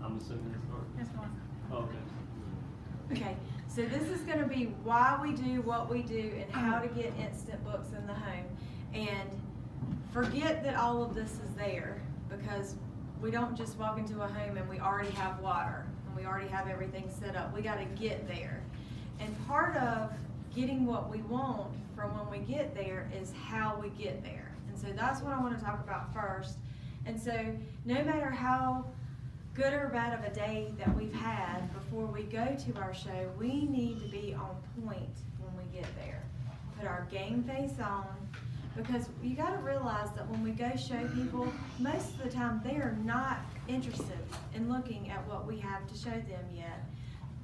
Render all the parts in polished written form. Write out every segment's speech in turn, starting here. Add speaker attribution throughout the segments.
Speaker 1: I'm assuming it's not.
Speaker 2: That's one.
Speaker 1: Oh, okay.
Speaker 3: Okay, so this is going to be why we do what we do and how to get instant books in the home. And forget that all of this is there, because we don't just walk into a home and we already have water and we already have everything set up. We got to get there. And part of getting what we want from when we get there is how we get there. And so that's what I want to talk about first. And so no matter how good or bad of a day that we've had before we go to our show, we need to be on point when we get there. Put our game face on, because you got to realize that when we go show people, most of the time they are not interested in looking at what we have to show them yet.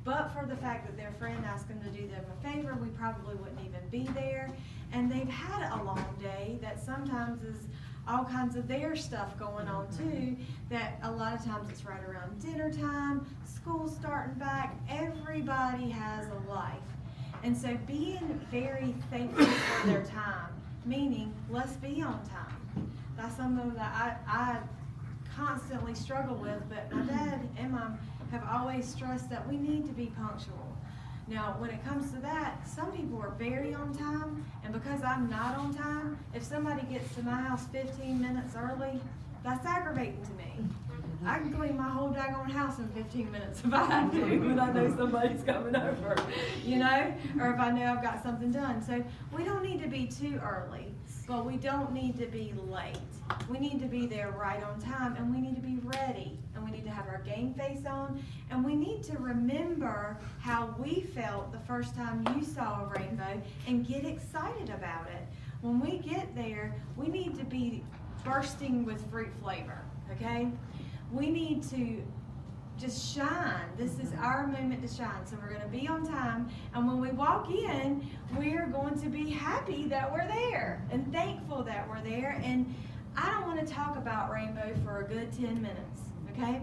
Speaker 3: But for the fact that their friend asked them to do them a favor, we probably wouldn't even be there. And they've had a long day that sometimes is all kinds of their stuff going on too, that a lot of times it's right around dinner time, school's starting back, everybody has a life. And so being very thankful for their time, meaning let's be on time. That's something that I constantly struggle with, but my dad and mom have always stressed that we need to be punctual. Now, when it comes to that, some people are very on time, and because I'm not on time, if somebody gets to my house 15 minutes early, that's aggravating to me. I can clean my whole daggone house in 15 minutes if I have to, when I know somebody's coming over, you know, or if I know I've got something done. So we don't need to be too early, but we don't need to be late. We need to be there right on time, and we need to be ready, and we need to have our game face on, and we need to remember how we felt the first time you saw a rainbow and get excited about it. When we get there, we need to be bursting with fruit flavor, okay? We need to just shine. This is our moment to shine. So we're going to be on time, and when we walk in, we're going to be happy that we're there and thankful that we're there. And I don't want to talk about rainbow for a good 10 minutes, okay?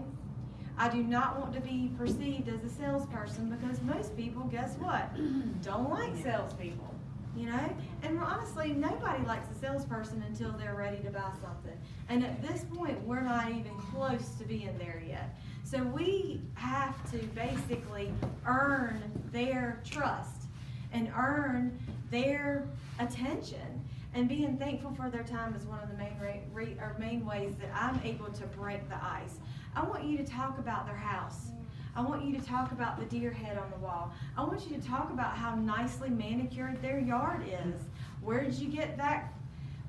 Speaker 3: I do not want to be perceived as a salesperson, because most people, guess what, don't like salespeople, you know? And honestly, nobody likes a salesperson until they're ready to buy something. And at this point, we're not even close to being there yet. So we have to basically earn their trust and earn their attention. And being thankful for their time is one of the main ways that I'm able to break the ice. I want you to talk about their house. I want you to talk about the deer head on the wall. I want you to talk about how nicely manicured their yard is. Where did you get that?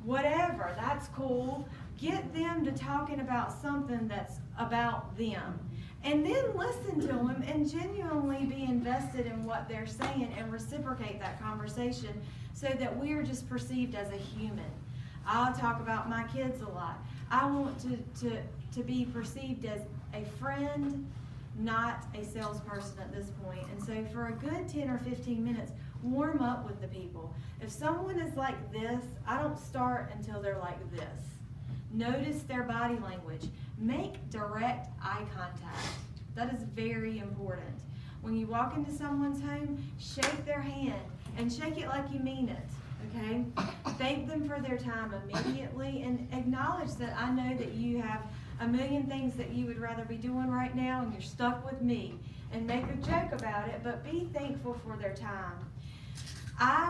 Speaker 3: Whatever, that's cool. Get them to talking about something that's about them. And then listen to them and genuinely be invested in what they're saying and reciprocate that conversation, so that we are just perceived as a human. I'll talk about my kids a lot. I want to be perceived as a friend, not a salesperson at this point. And so for a good 10 or 15 minutes, warm up with the people. If someone is like this, I don't start until they're like this. Notice their body language. Make direct eye contact. That is very important. When you walk into someone's home, shake their hand, and shake it like you mean it, okay? Thank them for their time immediately, and acknowledge that I know that you have a million things that you would rather be doing right now, and you're stuck with me. And make a joke about it, but be thankful for their time.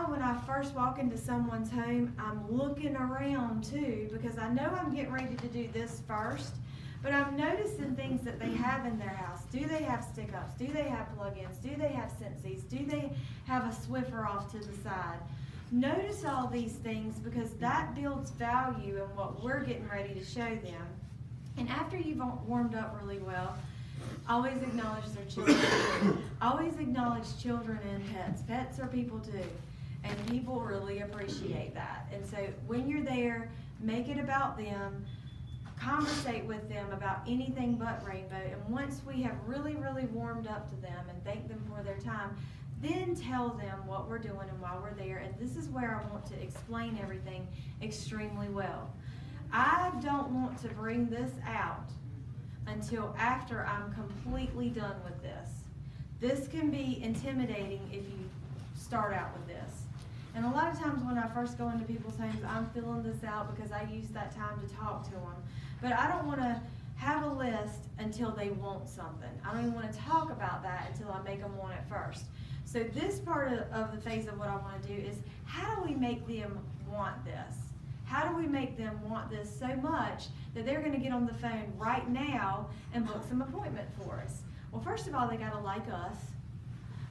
Speaker 3: When I first walk into someone's home, I'm looking around too, because I know I'm getting ready to do this first, but I'm noticing things that they have in their house. Do they have stick-ups? Do they have plug-ins? Do they have Scentsies? Do they have a Swiffer off to the side? Notice all these things, because that builds value in what we're getting ready to show them. And after you've warmed up really well, always acknowledge their children. Always acknowledge children and pets. Pets are people too, and people really appreciate that. And so when you're there, make it about them. Conversate with them about anything but rainbow. And once we have really, really warmed up to them and thank them for their time, then tell them what we're doing and why we're there. And this is where I want to explain everything extremely well. I don't want to bring this out until after I'm completely done with this. This can be intimidating if you start out with this. And a lot of times when I first go into people's homes, I'm filling this out because I use that time to talk to them. But I don't want to have a list and until they want something. I don't even want to talk about that until I make them want it first. So this part of the phase of what I want to do is, how do we make them want this? How do we make them want this so much that they're going to get on the phone right now and book some appointment for us? Well, first of all, they got to like us.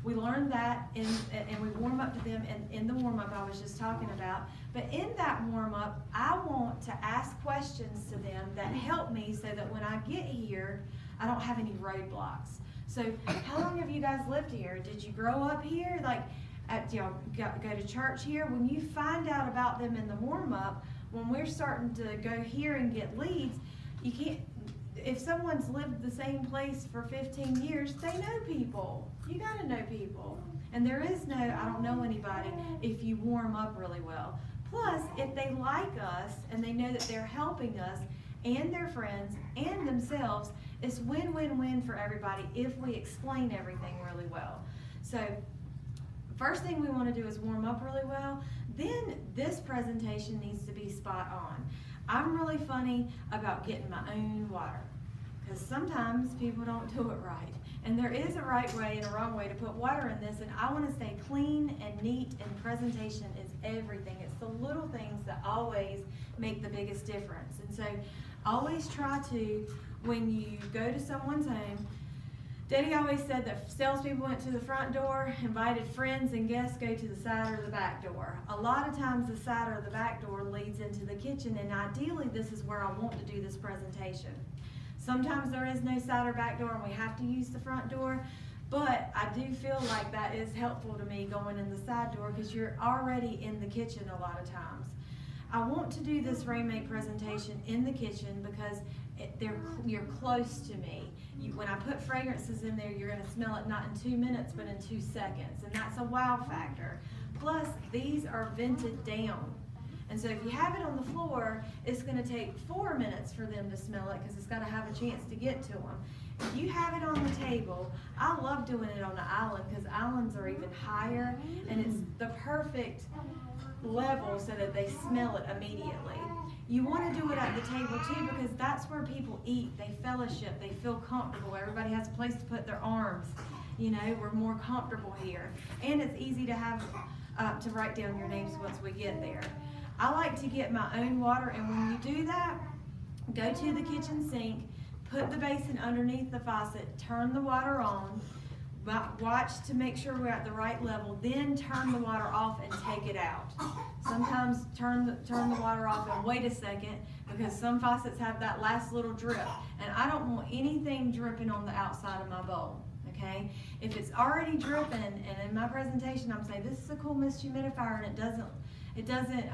Speaker 3: We learned that, and we warm up to them in the warm-up I was just talking about. But in that warm-up, I want to ask questions to them that help me so that when I get here, I don't have any roadblocks. So, how long have you guys lived here? Did you grow up here? Like, do y'all go to church here? When you find out about them in the warm-up, when we're starting to go here and get leads, you can't. If someone's lived the same place for 15 years, they know people. You gotta know people. And there is no, I don't know anybody if you warm up really well. Plus, if they like us and they know that they're helping us and their friends and themselves, it's win-win-win for everybody if we explain everything really well. So, first thing we want to do is warm up really well. Then this presentation needs to be spot on. I'm really funny about getting my own water, because sometimes people don't do it right. And there is a right way and a wrong way to put water in this, and I want to stay clean and neat, and presentation is everything. It's the little things that always make the biggest difference. And so always try to, when you go to someone's home, Daddy always said that salespeople went to the front door, invited friends and guests go to the side or the back door. A lot of times the side or the back door leads into the kitchen, and ideally this is where I want to do this presentation. Sometimes there is no side or back door and we have to use the front door, but I do feel like that is helpful to me going in the side door, because you're already in the kitchen a lot of times. I want to do this rainmate presentation in the kitchen because you're close to me. When I put fragrances in there, you're going to smell it not in 2 minutes, but in 2 seconds. And that's a wow factor. Plus, these are vented down. And so if you have it on the floor, it's going to take 4 minutes for them to smell it, because it's got to have a chance to get to them. If you have it on the table, I love doing it on the island, because islands are even higher, and it's the perfect level so that they smell it immediately. You want to do it at the table too, because that's where people eat, they fellowship, they feel comfortable. Everybody has a place to put their arms. You know, we're more comfortable here. And it's easy to have to write down your names once we get there. I like to get my own water, and when you do that, go to the kitchen sink, put the basin underneath the faucet, turn the water on, watch to make sure we're at the right level, then turn the water off and take it out. Sometimes turn the water off and wait a second, because some faucets have that last little drip, and I don't want anything dripping on the outside of my bowl. Okay? If it's already dripping, and in my presentation I'm saying this is a cool mist humidifier and it doesn't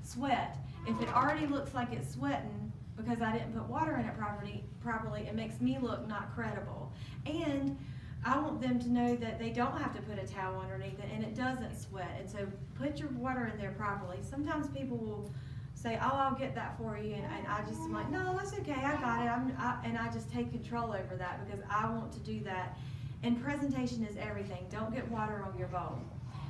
Speaker 3: sweat. If it already looks like it's sweating because I didn't put water in it properly, it makes me look not credible. And I want them to know that they don't have to put a towel underneath it and it doesn't sweat. And so put your water in there properly. Sometimes people will say, oh, I'll get that for you. And I just am like, no, that's okay, I got it. And I just take control over that, because I want to do that. And presentation is everything. Don't get water on your bowl.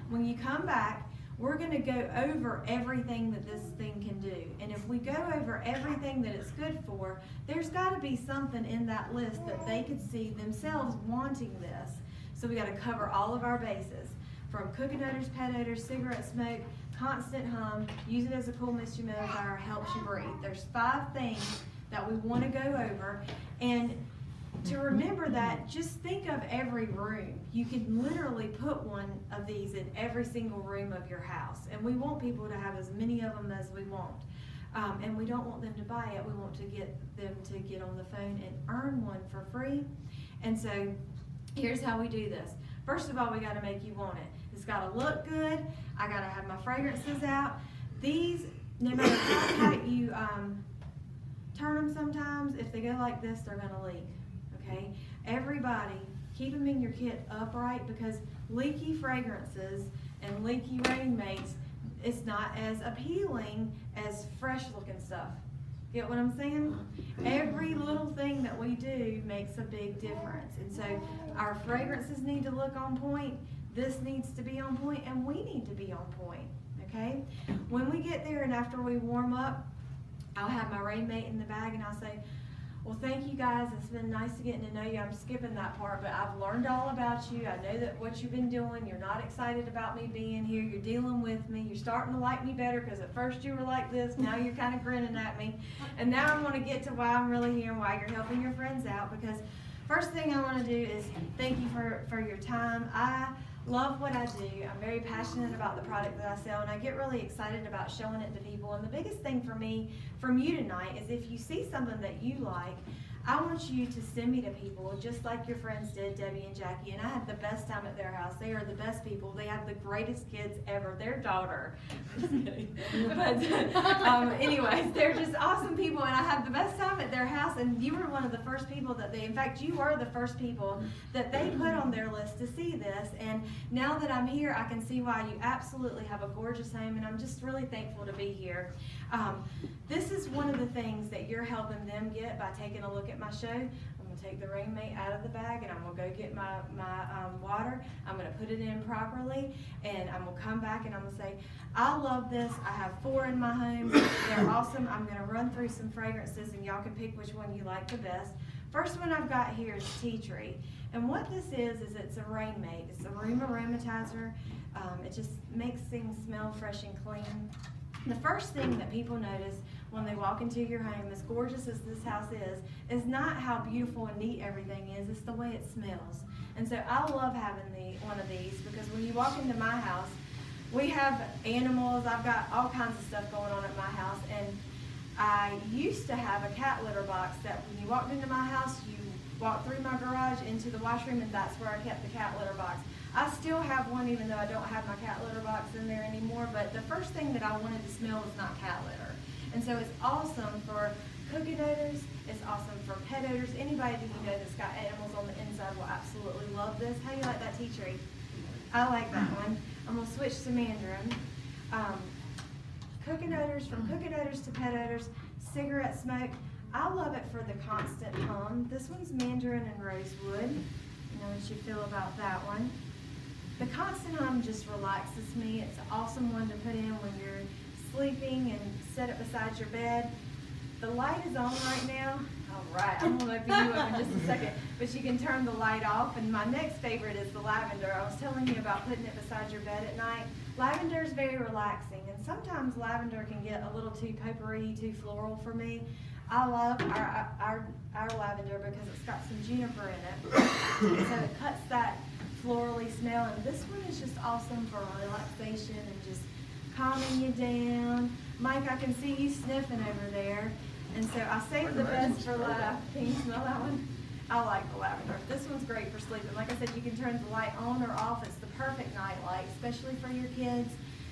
Speaker 3: When you come back, we're going to go over everything that this thing can do. And if we go over everything that it's good for, there's got to be something in that list that they could see themselves wanting this. So we got to cover all of our bases, from cooking odors, pet odors, cigarette smoke, constant hum, use it as a cool mist humidifier, helps you breathe. There's 5 things that we want to go over. And to remember that, just think of every room. You can literally put one of these in every single room of your house. And we want people to have as many of them as we want. And we don't want them to buy it. We want to get them to get on the phone and earn one for free. And so here's how we do this. First of all, we got to make you want it. It's got to look good. I got to have my fragrances out. These, no matter how tight you turn them sometimes, if they go like this, they're going to leak. Okay? Everybody, keep them in your kit upright, because leaky fragrances and leaky rainmates, it's not as appealing as fresh looking stuff. Get what I'm saying? Every little thing that we do makes a big difference. And so our fragrances need to look on point, this needs to be on point, and we need to be on point. Okay? When we get there and after we warm up, I'll have my rainmate in the bag and I'll say, Well, thank you guys. It's been nice getting to know you. I'm skipping that part, but I've learned all about you. I know that what you've been doing. You're not excited about me being here. You're dealing with me. You're starting to like me better because at first you were like this. Now you're kind of grinning at me. And now I want to get to why I'm really here and why you're helping your friends out, because first thing I want to do is thank you for your time. I love what I do. I'm very passionate about the product that I sell, and I get really excited about showing it to people. And the biggest thing for me from you tonight is if you see something that you like, I want you to send me to people just like your friends did, Debbie and Jackie, and I had the best time at their house. They are the best people. They have the greatest kids ever. Their daughter. Just kidding. But anyways, they're just awesome people, and I had the best time at their house, and you were one of the first people that in fact, you were the first people that they put on their list to see this, and now that I'm here, I can see why you absolutely have a gorgeous home, and I'm just really thankful to be here. This is one of the things that you're helping them get by taking a look at my show. I'm going to take the rainmate out of the bag, and I'm going to go get my water. I'm going to put it in properly, and I'm going to come back and I'm going to say, I love this. I have 4 in my home. They're awesome. I'm going to run through some fragrances, and y'all can pick which one you like the best. First one I've got here is Tea Tree. And what this is it's a rainmate. It's a room aromatizer. It just makes things smell fresh and clean. The first thing that people notice when they walk into your home, as gorgeous as this house is not how beautiful and neat everything is, it's the way it smells. And so I love having one of these, because when you walk into my house, we have animals. I've got all kinds of stuff going on at my house, and I used to have a cat litter box that when you walked into my house, you walked through my garage into the washroom, and that's where I kept the cat litter box. I still have one, even though I don't have my cat litter box in there anymore, but the first thing that I wanted to smell was not cat litter. And so it's awesome for cooking odors, it's awesome for pet odors. Anybody that you know that's got animals on the inside will absolutely love this. How do you like that tea tree? I like that one. I'm going to switch to mandarin. Cooking odors, from cooking odors to pet odors, cigarette smoke. I love it for the constant hum. This one's mandarin and rosewood. You know what you feel about that one. The constant hum just relaxes me. It's an awesome one to put in when you're sleeping and set it beside your bed. The light is on right now. All right, I'm going to open you up in just a second, but you can turn the light off. And my next favorite is the lavender. I was telling you about putting it beside your bed at night. Lavender is very relaxing, and sometimes lavender can get a little too peppery, too floral for me. I love our lavender because it's got some juniper in it, so it cuts that florally smell. And this one is just awesome for relaxation and just calming you down. Mike, I can see you sniffing over there, and so I saved the best for last. Can you smell that one? I like the lavender. This one's great for sleeping. Like I said, you can turn the light on or off. It's the perfect night light, especially for your kids.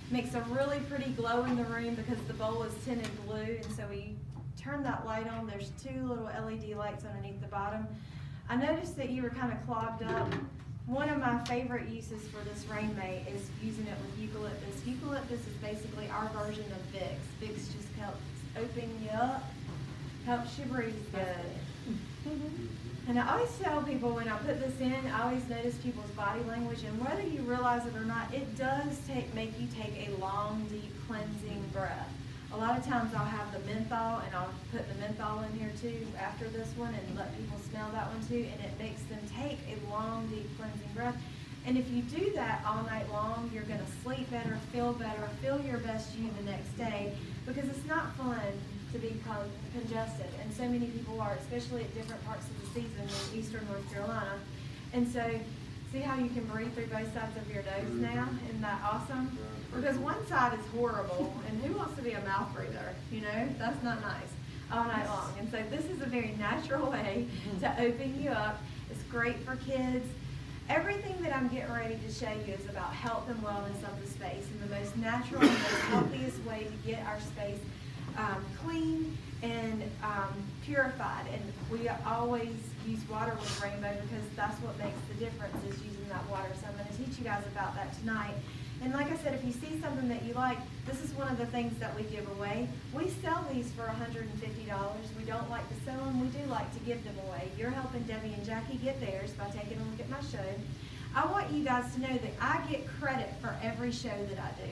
Speaker 3: Makes a really pretty glow in the room because the bowl is tinted blue, and so we turn that light on. There's 2 little LED lights underneath the bottom. I noticed that you were kind of clogged up. One of my favorite uses for this rainmate is using it with eucalyptus. Eucalyptus is basically our version of Vicks. Vicks just helps open you up, helps you breathe good. And I always tell people when I put this in, I always notice people's body language, and whether you realize it or not, it does make you take a long, deep cleansing breath. A lot of times I'll have the menthol, and I'll put the menthol in here too after this one and let people smell that one too, and it makes them take a long, deep cleansing breath. And if you do that all night long, you're going to sleep better, feel your best you the next day, because it's not fun to be congested, and so many people are, especially at different parts of the season in eastern North Carolina. And so, see how you can breathe through both sides of your nose now? Isn't that awesome? Because one side is horrible, and who wants to be a mouth breather? You know, that's not nice all night long. And so this is a very natural way to open you up. It's great for kids. Everything that I'm getting ready to show you is about health and wellness of the space, and the most natural and most healthiest way to get our space clean and purified. And we always use water with Rainbow because that's what makes the difference, is using that water. So I'm going to teach you guys about that tonight. And like I said, if you see something that you like, this is one of the things that we give away. We sell these for $150. We don't like to sell them. We do like to give them away. You're helping Debbie and Jackie get theirs by taking a look at my show. I want you guys to know that I get credit for every show that I do,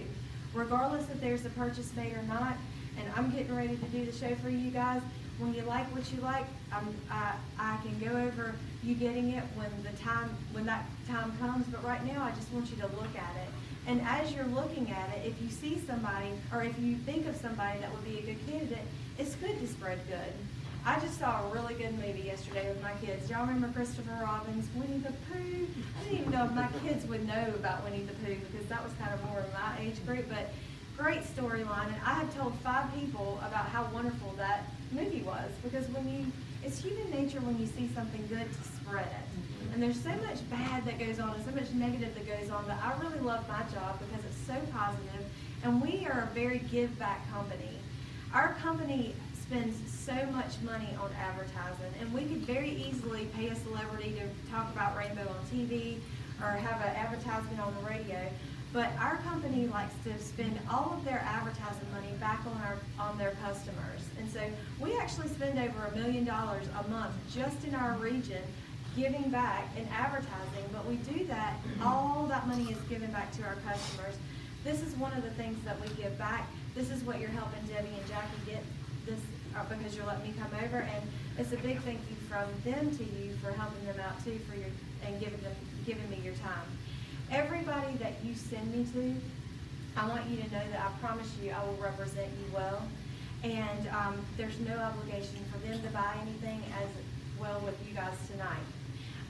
Speaker 3: regardless if there's a purchase made or not. And I'm getting ready to do the show for you guys. when you like what you like, I can go over you getting it when that time comes. But right now, I just want you to look at it. And as you're looking at it, if you see somebody, or if you think of somebody that would be a good candidate, it's good to spread good. I just saw a really good movie yesterday with my kids. Y'all remember Christopher Robin's Winnie the Pooh? I didn't even know if my kids would know about Winnie the Pooh because that was kind of more in my age group, but great storyline. And I have told 5 people about how wonderful that movie was, because it's human nature when you see something good to spread it. And there's so much bad that goes on and so much negative that goes on, that I really love my job because it's so positive, and we are a very give back company. Our company spends so much money on advertising, and we could very easily pay a celebrity to talk about Rainbow on TV or have an advertisement on the radio. But our company likes to spend all of their advertising money back on their customers. And so we actually spend over $1 million a month just in our region giving back in advertising, but we do that, all that money is given back to our customers. This is one of the things that we give back. This is what you're helping Debbie and Jackie get this, because you're letting me come over, and it's a big thank you from them to you for helping them out too, and giving me your time. Everybody that you send me to, I want you to know that I promise you I will represent you well, and there's no obligation for them to buy anything as well with you guys tonight.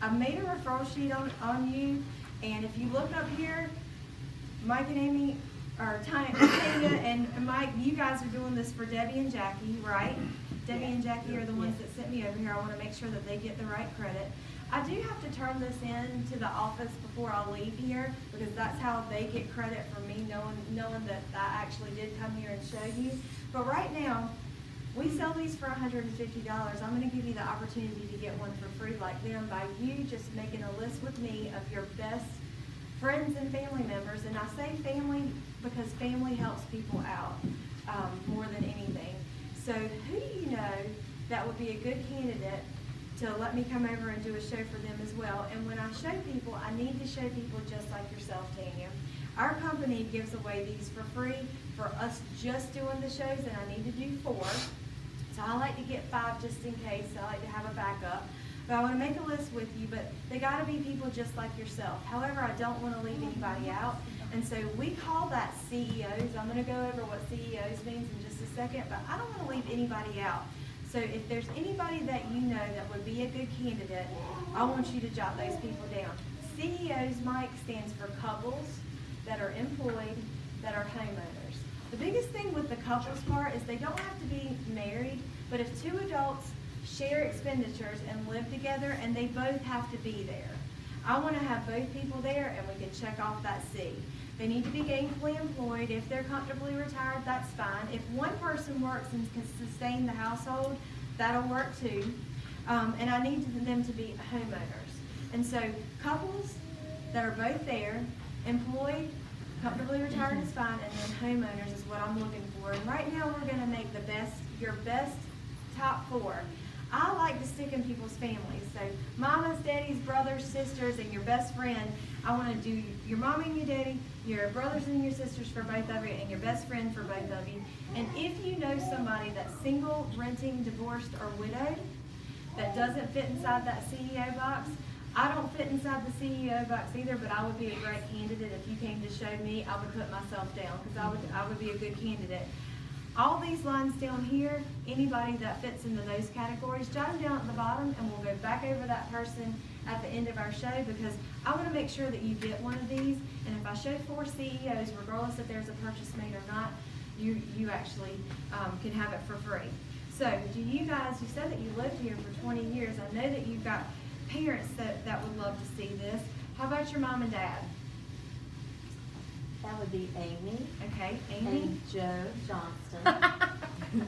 Speaker 3: I've made a referral sheet on you, and if you look up here, Mike and Amy, or Tanya and Mike, you guys are doing this for Debbie and Jackie, right? Debbie and Jackie are the ones that sent me over here. I want to make sure that they get the right credit. I do have to turn this in to the office before I leave here, because that's how they get credit for me knowing that I actually did come here and show you. But right now, we sell these for $150. I'm going to give you the opportunity to get one for free like them by you just making a list with me of your best friends and family members. And I say family because family helps people out more than anything. So who do you know that would be a good candidate to let me come over and do a show for them as well? And when I show people, I need to show people just like yourself, Tanya. Our company gives away these for free for us just doing the shows, and I need to do 4. So I like to get 5 just in case. I like to have a backup. But I want to make a list with you, but they got to be people just like yourself. However, I don't want to leave anybody out. And so we call that CEOs. I'm going to go over what CEOs means in just a second, but I don't want to leave anybody out. So if there's anybody that you know that would be a good candidate, I want you to jot those people down. CEOs, Mike, stands for couples that are employed, that are homeowners. The biggest thing with the couples part is they don't have to be married, but if 2 adults share expenditures and live together, and they both have to be there. I want to have both people there, and we can check off that C. They need to be gainfully employed. If they're comfortably retired, that's fine. If one person works and can sustain the household, that'll work too. And I need them to be homeowners. And so couples that are both there, employed, comfortably retired is fine, and then homeowners is what I'm looking for. And right now we're going to make your best top 4. I like to stick in people's families. So mamas, daddies, brothers, sisters, and your best friend. I want to do your mom and your daddy, your brothers and your sisters for both of you, and your best friend for both of you. And if you know somebody that's single, renting, divorced, or widowed that doesn't fit inside that CEO box, I don't fit inside the CEO box either, but I would be a great candidate. If you came to show me, I would put myself down because I would be a good candidate. All these lines down here, anybody that fits into those categories, jot them down at the bottom, and we'll go back over that person at the end of our show, because I want to make sure that you get one of these. And if I show 4 CEOs, regardless if there's a purchase made or not, you actually can have it for free. So do you guys, you said that you lived here for 20 years. I know that you've got parents that would love to see this. How about your mom and dad?
Speaker 1: That would be Amy.
Speaker 3: Okay, Amy.
Speaker 1: And Joe Johnston.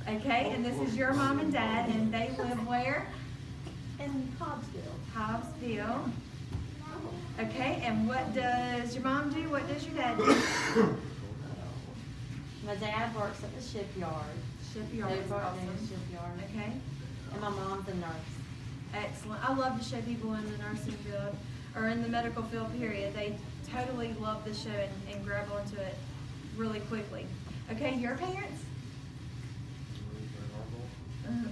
Speaker 3: Okay, and this is your mom and dad, and they live where?
Speaker 1: In Hobbsville.
Speaker 3: Hobbsville. Okay, and what does your mom do? What does your dad do?
Speaker 1: My dad works at the shipyard.
Speaker 3: Shipyard.
Speaker 1: They
Speaker 3: Is
Speaker 1: work
Speaker 3: awesome.
Speaker 1: in the shipyard.
Speaker 3: Okay.
Speaker 1: And my mom's a nurse.
Speaker 3: Excellent. I love to show people in the nursing field or in the medical field, period. They totally love the show and grab onto it really quickly. Okay, your parents? No.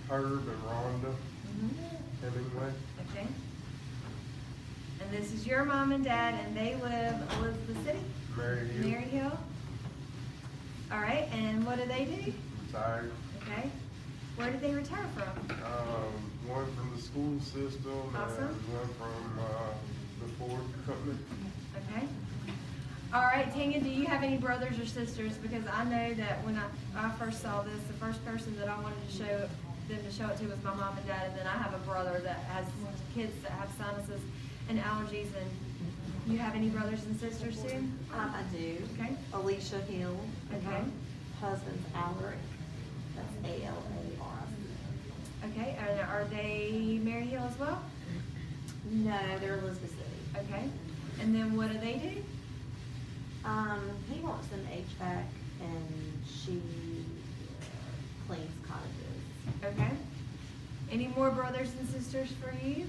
Speaker 2: Herb and Rhonda Hemingway.
Speaker 3: Okay. And this is your mom and dad, and they live Elizabeth City?
Speaker 2: Mary Hill.
Speaker 3: Mary Hill. All right, and what do they do?
Speaker 2: Retired.
Speaker 3: Okay. Where did they retire from?
Speaker 2: One from the school system
Speaker 3: Awesome.
Speaker 2: and one from the Ford company.
Speaker 3: Okay. All right, Tanya, do you have any brothers or sisters? Because I know that when I first saw this, the first person that I wanted to show them to show it to was my mom and dad, and then I have a brother that has kids that have sinuses and allergies. And you have any brothers and sisters too?
Speaker 1: I do.
Speaker 3: Okay.
Speaker 1: Alicia Hill. and
Speaker 3: Okay.
Speaker 1: her Husband's Alaric. That's A-L-A-R-I-C.
Speaker 3: Okay, and are they Mary Hill as well?
Speaker 1: No, they're Elizabeth City.
Speaker 3: Okay. And then what do they do?
Speaker 1: He works in HVAC and she cleans cottages.
Speaker 3: Okay. Any more brothers and sisters for you?